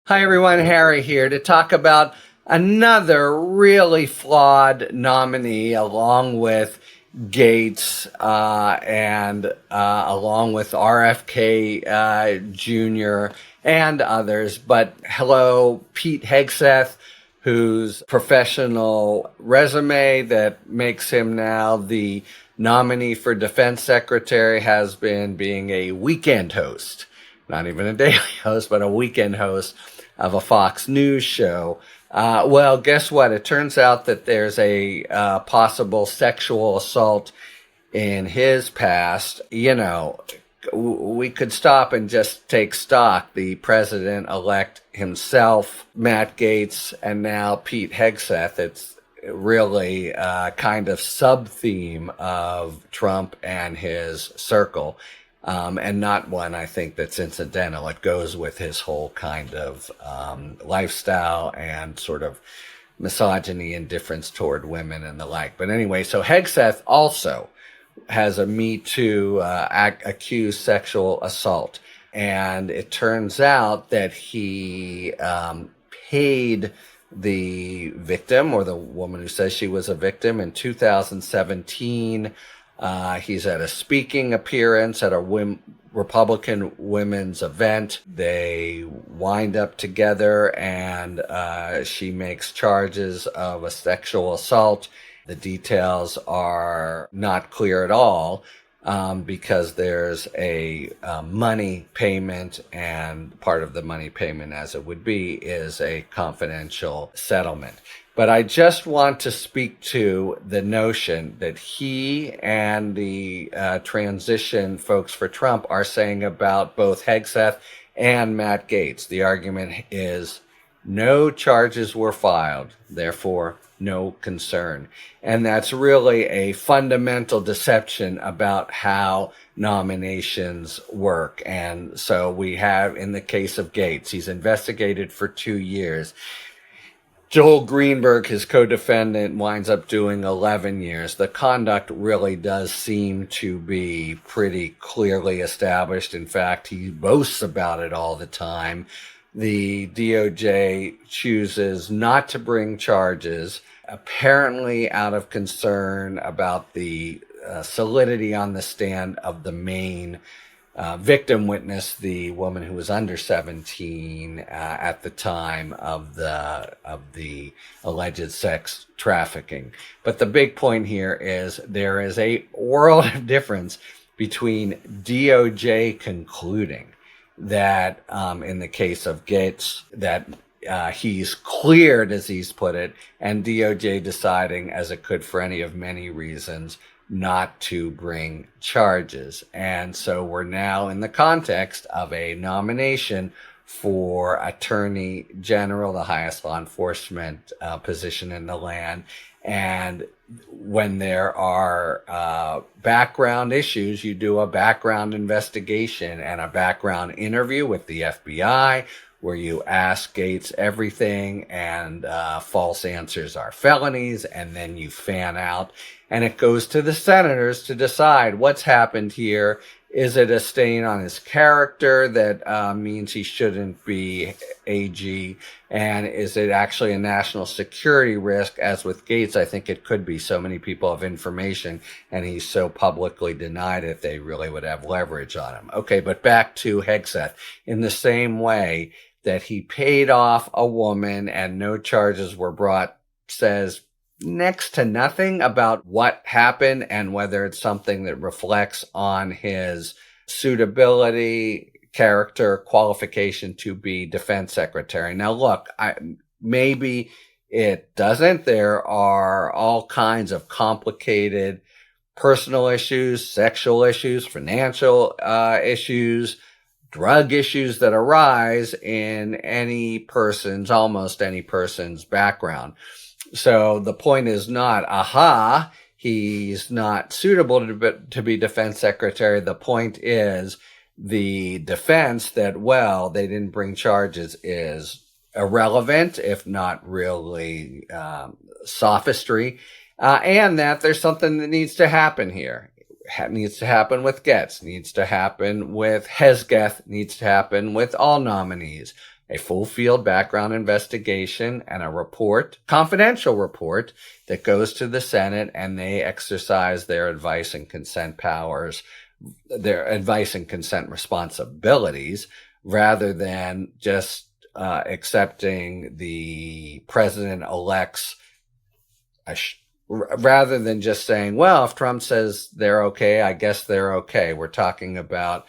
Hi everyone, Harry here to talk about another really flawed nominee along with Gates and along with RFK Jr. and others. But hello, Pete Hegseth, whose professional resume that makes him now the nominee for defense secretary has been being a weekend host, not even a daily host, but a weekend host of a Fox News show. Well, guess what? It turns out that there's a possible sexual assault in his past. We could stop and just take stock. The president-elect himself, Matt Gaetz, and now Pete Hegseth. It's really kind of sub-theme of Trump and his circle. And not one, I think, that's incidental. It goes with his whole kind of lifestyle and sort of misogyny, indifference toward women and the like. But anyway, so Hegseth also has a Me Too accused sexual assault. And it turns out that he paid the victim, or the woman who says she was a victim, in 2017. He's at a speaking appearance at a Republican women's event. They wind up together and she makes charges of a sexual assault. The details are not clear at all because there's a money payment, and part of the money payment, as it would be, is a confidential settlement. But I just want to speak to the notion that he and the transition folks for Trump are saying about both Hegseth and Matt Gaetz. The argument is no charges were filed, therefore no concern. And that's really a fundamental deception about how nominations work. And so we have, in the case of Gaetz, he's investigated for 2 years. Joel Greenberg, his co-defendant, winds up doing 11 years. The conduct really does seem to be pretty clearly established. In fact, he boasts about it all the time. The DOJ chooses not to bring charges, apparently out of concern about the solidity on the stand of the main victim witness, the woman who was under 17 at the time of the alleged sex trafficking. But the big point here is there is a world of difference between DOJ concluding that in the case of Gaetz that he's cleared, as he's put it, and DOJ deciding, as it could for any of many reasons, not to bring charges. And so we're now in the context of a nomination for Attorney General, the highest law enforcement position in the land. And when there are background issues, you do a background investigation and a background interview with the FBI, where you ask Gaetz everything, and false answers are felonies, and then you fan out. And it goes to the senators to decide what's happened here. Is it a stain on his character that means he shouldn't be AG? And is it actually a national security risk? As with Gaetz, I think it could be. So many people have information, and he's so publicly denied it, they really would have leverage on him. Okay, but back to Hegseth. In the same way that he paid off a woman and no charges were brought, says next to nothing about what happened and whether it's something that reflects on his suitability, character, qualification to be defense secretary. Now, look, maybe it doesn't. There are all kinds of complicated personal issues, sexual issues, financial issues, drug issues that arise in almost any person's background. So the point is not, he's not suitable to be defense secretary. The point is the defense that, well, they didn't bring charges is irrelevant, if not really sophistry, and that there's something that needs to happen here. Needs to happen with Gaetz, needs to happen with Hegseth, needs to happen with all nominees. a full field background investigation and a report, confidential report, that goes to the Senate, and they exercise their advice and consent powers, their advice and consent responsibilities, rather than just accepting the president-elect's, rather than just saying, well, if Trump says they're okay, I guess they're okay. We're talking about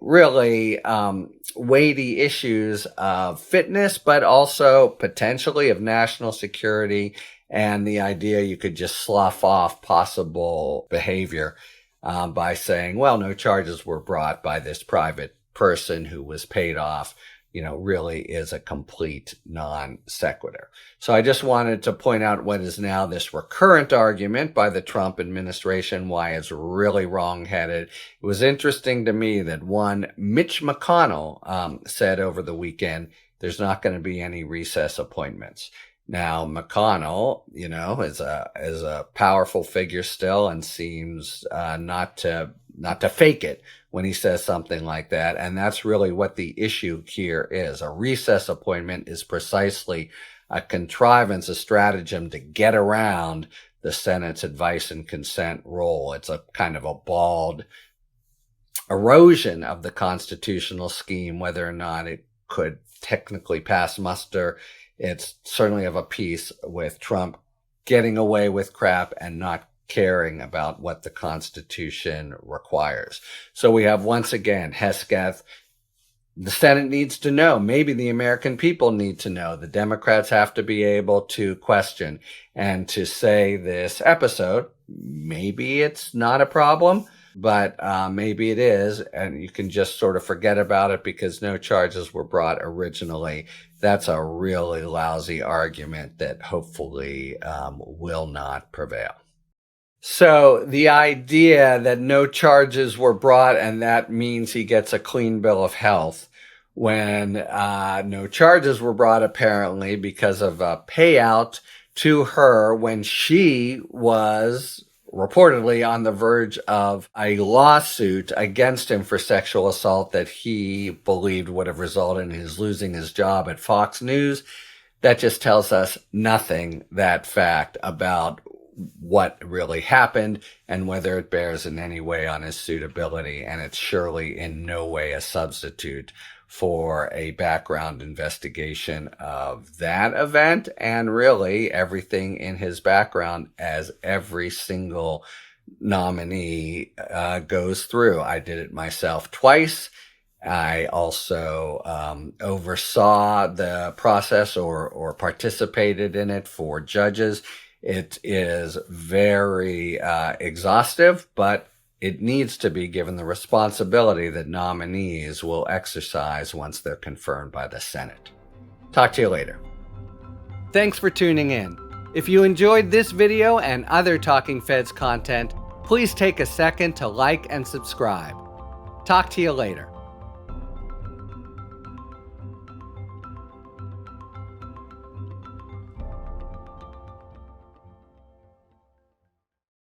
really weighty issues of fitness, but also potentially of national security, and the idea you could just slough off possible behavior by saying, well, no charges were brought by this private person who was paid off, really is a complete non sequitur. So I just wanted to point out what is now this recurrent argument by the Trump administration, why it's really wrongheaded. It was interesting to me that one Mitch McConnell said over the weekend, there's not going to be any recess appointments. Now, McConnell, is a powerful figure still, and seems not to fake it when he says something like that. And that's really what the issue here is. A recess appointment is precisely a contrivance, a stratagem to get around the Senate's advice and consent role. It's a kind of a bald erosion of the constitutional scheme, whether or not it could technically pass muster. It's certainly of a piece with Trump getting away with crap and not caring about what the Constitution requires. So we have, once again, Hegseth. The Senate needs to know. Maybe the American people need to know. The Democrats have to be able to question and to say this episode, maybe it's not a problem, but maybe it is, and you can just sort of forget about it because no charges were brought originally. That's a really lousy argument that hopefully will not prevail. So the idea that no charges were brought and that means he gets a clean bill of health, when no charges were brought apparently because of a payout to her when she was reportedly on the verge of a lawsuit against him for sexual assault that he believed would have resulted in his losing his job at Fox News. That just tells us nothing, that fact, about what really happened and whether it bears in any way on his suitability. And it's surely in no way a substitute for a background investigation of that event and really everything in his background, as every single nominee goes through. I did it myself twice. I also oversaw the process or participated in it for judges. It is very exhaustive, but it needs to be, given the responsibility that nominees will exercise once they're confirmed by the Senate. Talk to you later. Thanks for tuning in. If you enjoyed this video and other Talking Feds content, please take a second to like and subscribe. Talk to you later.